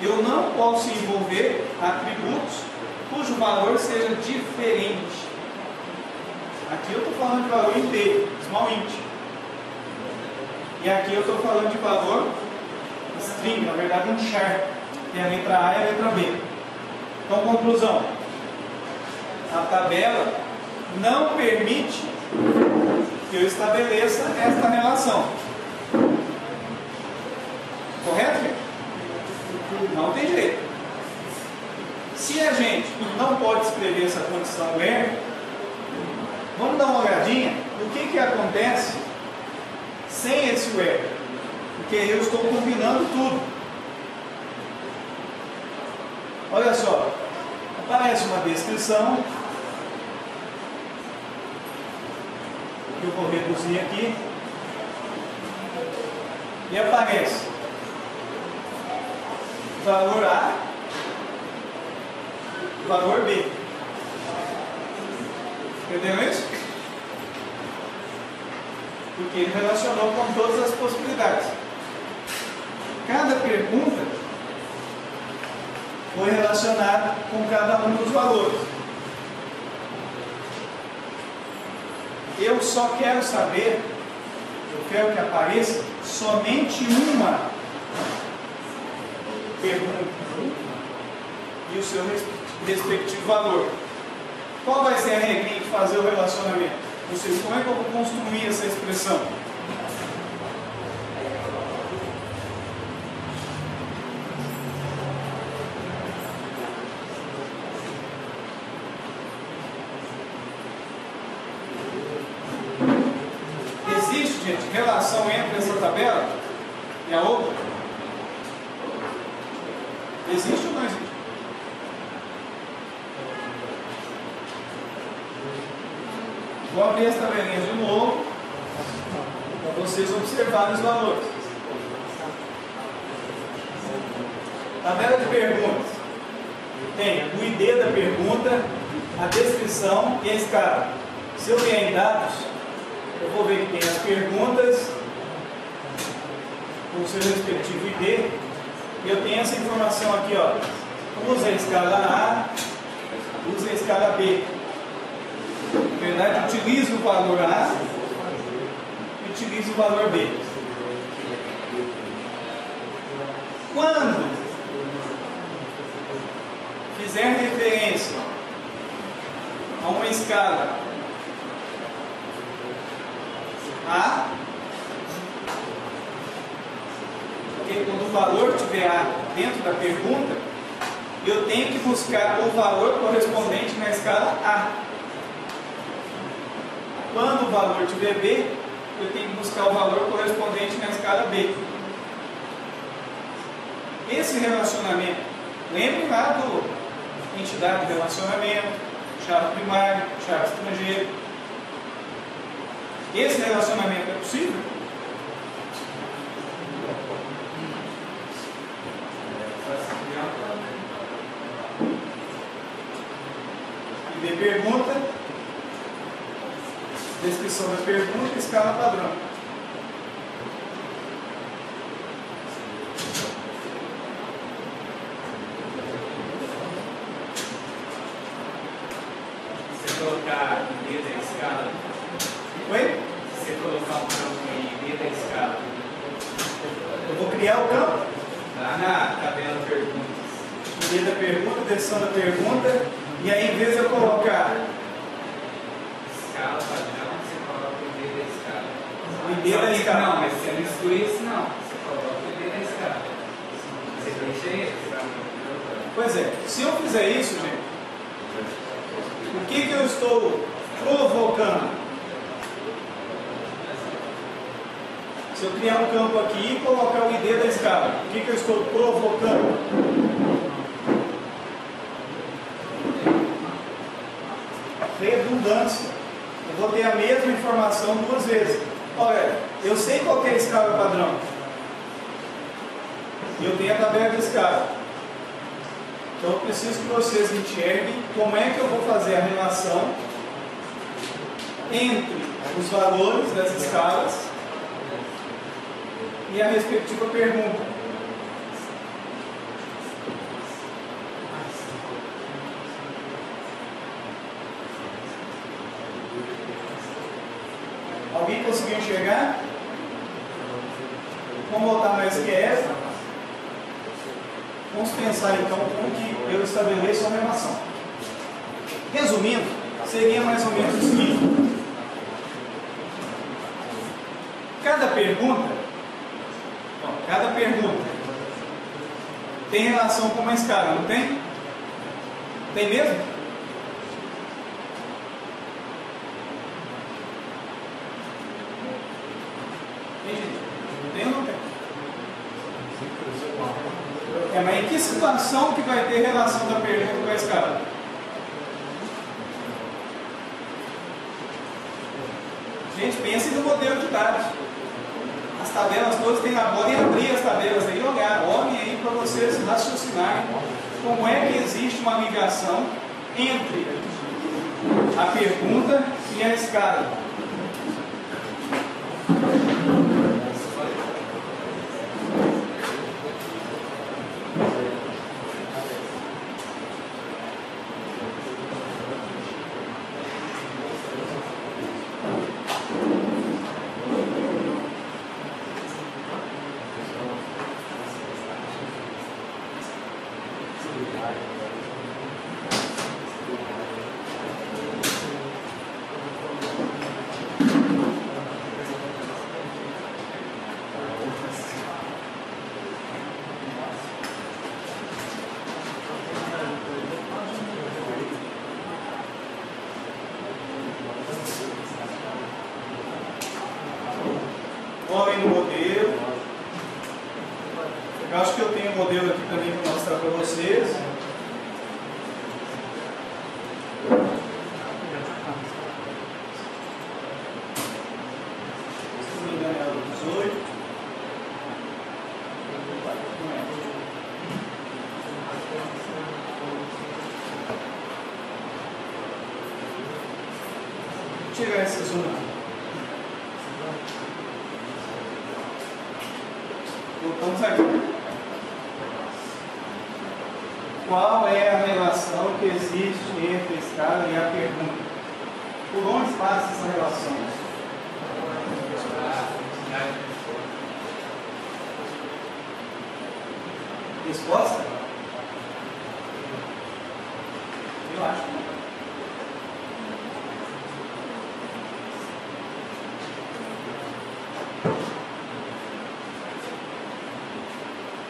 eu não posso envolver atributos cujo valor seja diferente. Aqui eu estou falando de valor inteiro, small int. E aqui eu estou falando de valor string, na verdade um char, que é a letra A e a letra B. Então, conclusão, a tabela não permite que eu estabeleça esta relação. Correto, gente? Não tem jeito. Se a gente não pode escrever essa condição where, vamos dar uma olhadinha no que acontece sem esse where. Porque eu estou combinando tudo. Olha só, aparece uma descrição, que eu vou reduzir aqui, e aparece valor A, valor B. Entenderam isso? Porque ele relacionou com todas as possibilidades. Cada pergunta foi relacionada com cada um dos valores. Eu só quero saber, eu quero que apareça somente uma pergunta e o seu respectivo valor. Qual vai ser a regrinha de fazer o relacionamento? Ou seja, como é que eu vou construir essa expressão? Existe, gente, relação entre essa tabela e a outra? Existe ou não existe? Vou abrir as tabelinhas de novo para vocês observarem os valores. Tabela de perguntas. Tem o ID da pergunta, a descrição e a escala. Se eu vier em dados, eu vou ver que tem as perguntas com o seu respectivo ID. E eu tenho essa informação aqui, ó. Usa a escala A, usa a escala B. Na verdade, utiliza o valor A e utiliza o valor B. Quando fizer referência a uma escala A, porque quando o valor tiver A dentro da pergunta, eu tenho que buscar o valor correspondente na escala A. quando o valor tiver B, eu tenho que buscar o valor correspondente na escala B. Esse relacionamento, lembrem lá do entidade de relacionamento, chave primário, chave estrangeiro. Esse relacionamento é possível? ID pergunta, descrição da pergunta, escala padrão. Se colocar ID da escala. Oi? Se colocar um campo em ID da escala. Eu vou criar o campo. Lá na tabela perguntas. ID da pergunta, descrição da pergunta. E aí, em vez de eu colocar Escala padrão, você coloca o ID da escala. o ID da escala. Não, mas você não exclui isso não. Você coloca o ID da escala. Você deixa esse. Pois é, se eu fizer isso, gente, o que eu estou provocando? Se eu criar um campo aqui e colocar o ID da escala, o que eu estou provocando? Redundância. Eu vou ter a mesma informação duas vezes. Olha, eu sei qual que é a escala padrão. E eu tenho a tabela de escala. Então eu preciso que vocês enxerguem como é que eu vou fazer a relação entre os valores das escalas e a respectiva pergunta. Alguém conseguiu enxergar? Vamos voltar mais que essa. Vamos pensar então como que eu estabeleço a relação. Resumindo, seria mais ou menos o seguinte. Cada pergunta tem relação com uma escala, não tem? Tem mesmo? Tem, gente? Tem ou não tem? Mas em que situação que vai ter relação da pergunta com a escala? Gente, pense no modelo de dados. As tabelas todas têm lá, podem abrir as tabelas aí e olhar. Olhem aí para vocês raciocinarem como é que existe uma ligação entre a pergunta e a escala. Olhem no modelo. Eu acho que eu tenho um modelo aqui também para mostrar para vocês. Se não me engano é o 18. Vou tirar essa zona. Voltamos aqui. Qual é a relação que existe entre a escala e a pergunta? Por onde passa essa relação? Resposta? Eu acho que não.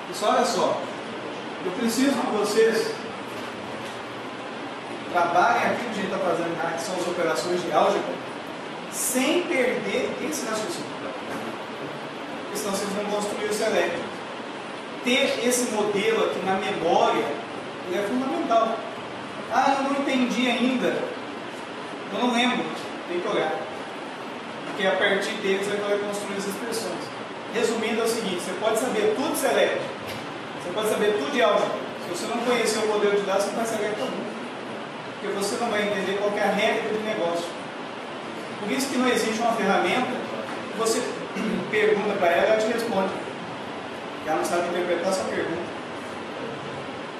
Pessoal, olha só, eu preciso que vocês trabalhem aquilo que a gente está fazendo, que são as operações de álgebra, sem perder esse raciocínio. Porque senão vocês vão construir o select. Ter esse modelo aqui na memória, ele é fundamental. Ah, eu não entendi ainda. Eu não lembro. Tem que olhar. Porque a partir deles você vai construir as expressões. Resumindo, é o seguinte: você pode saber tudo de select. Você pode saber tudo de álgebra. Se você não conhecer o modelo de dados, você não vai saber tudo. Porque você não vai entender qual que é a regra do negócio. Por isso que não existe uma ferramenta que você pergunta para ela e ela te responde. Ela não sabe interpretar a sua pergunta.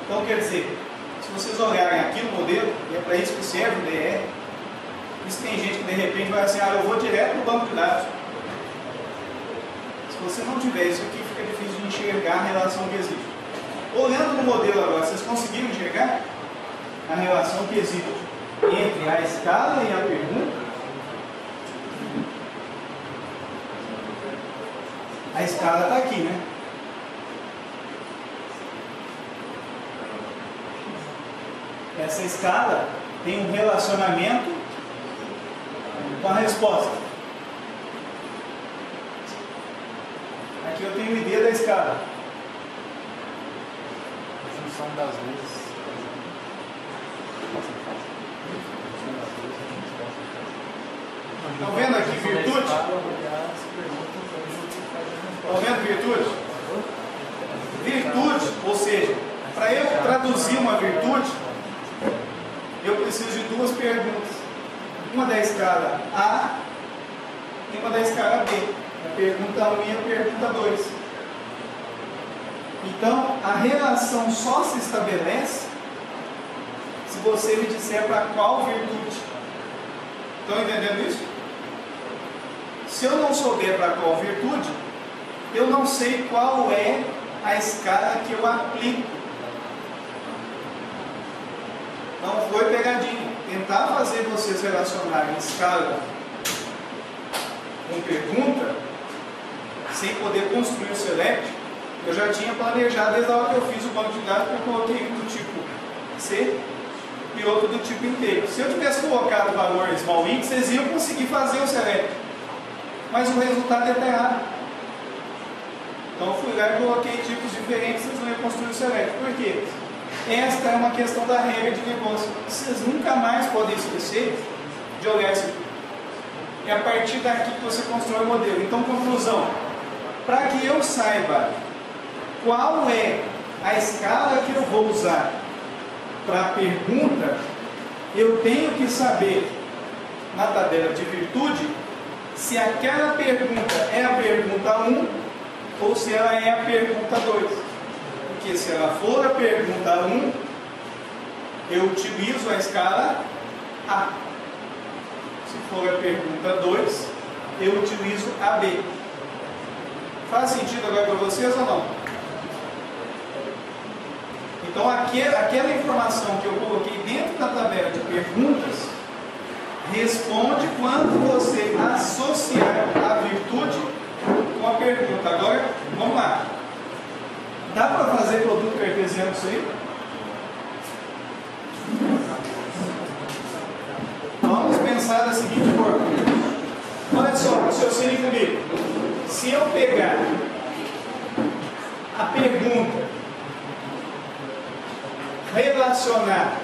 Então, quer dizer, se vocês olharem aqui no modelo, e é para isso que serve o DE, isso tem gente que de repente vai assim: ah, eu vou direto no banco de dados. Se você não tiver isso aqui, fica difícil de enxergar a relação que existe. Olhando no modelo agora, vocês conseguiram enxergar a relação que existe entre a escala e a pergunta? A escala está aqui, né? Essa escala tem um relacionamento com a resposta. Aqui eu tenho o ID da escala. A junção das luzes. Estão vendo aqui virtude? Estão vendo virtude? Virtude, ou seja, para eu traduzir uma virtude, eu preciso de duas perguntas. Uma da escala A e uma da escala B. A pergunta 1 e a pergunta 2. Então, a relação só se estabelece se você me disser para qual virtude. Estão entendendo isso? Se eu não souber para qual virtude, eu não sei qual é a escala que eu aplico. Não foi pegadinha. Tentar fazer vocês relacionarem escala com pergunta, sem poder construir o select, eu já tinha planejado desde a hora que eu fiz o banco de dados, que eu coloquei um do tipo C e outro do tipo inteiro. Se eu tivesse colocado o valor small int, vocês iam conseguir fazer o select, mas o resultado ia estar errado. Então eu fui lá e coloquei tipos diferentes, vocês não iam construir o select. Por quê? Esta é uma questão da regra de negócio. Vocês nunca mais podem esquecer de olhar isso aqui. É a partir daqui que você constrói o modelo. Então, conclusão: para que eu saiba qual é a escala que eu vou usar para a pergunta, eu tenho que saber, na tabela de virtude, se aquela pergunta é a pergunta 1 ou se ela é a pergunta 2. Porque se ela for a pergunta 1, eu utilizo a escala A. Se for a pergunta 2, eu utilizo a B. Faz sentido agora para vocês ou não? Então aquela informação que eu coloquei dentro da tabela de perguntas responde quando você associar a virtude com a pergunta. Agora, vamos lá. Dá para fazer produto cartesiano isso aí? Vamos pensar da seguinte forma. Olha só, raciocine comigo. Se eu pegar a pergunta, relacionar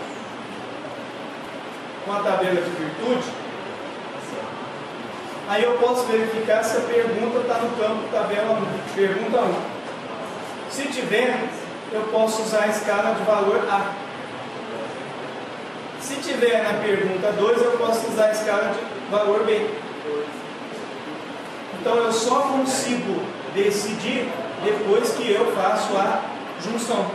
com a tabela de virtude, aí eu posso verificar se a pergunta está no campo tabela 1, pergunta 1. Se tiver, eu posso usar a escala de valor A. Se tiver na pergunta 2, eu posso usar a escala de valor B. Então eu só consigo decidir depois que eu faço a junção.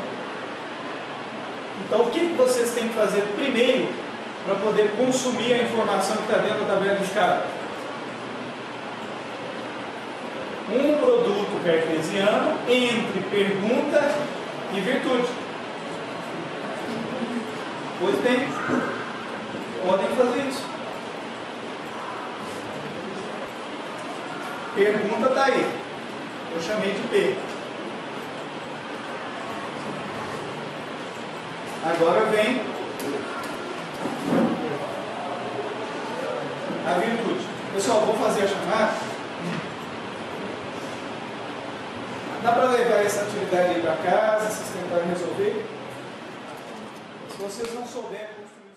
Então o que vocês têm que fazer primeiro para poder consumir a informação que está dentro da tabela de escala? Um produto cartesiano entre pergunta e virtude. Pois bem, podem fazer isso. Pergunta está aí. Eu chamei de P. Agora vem a virtude. Pessoal, vou fazer a chamada. Dá para levar essa atividade aí para casa, vocês tentarem resolver. Se vocês não souberem construir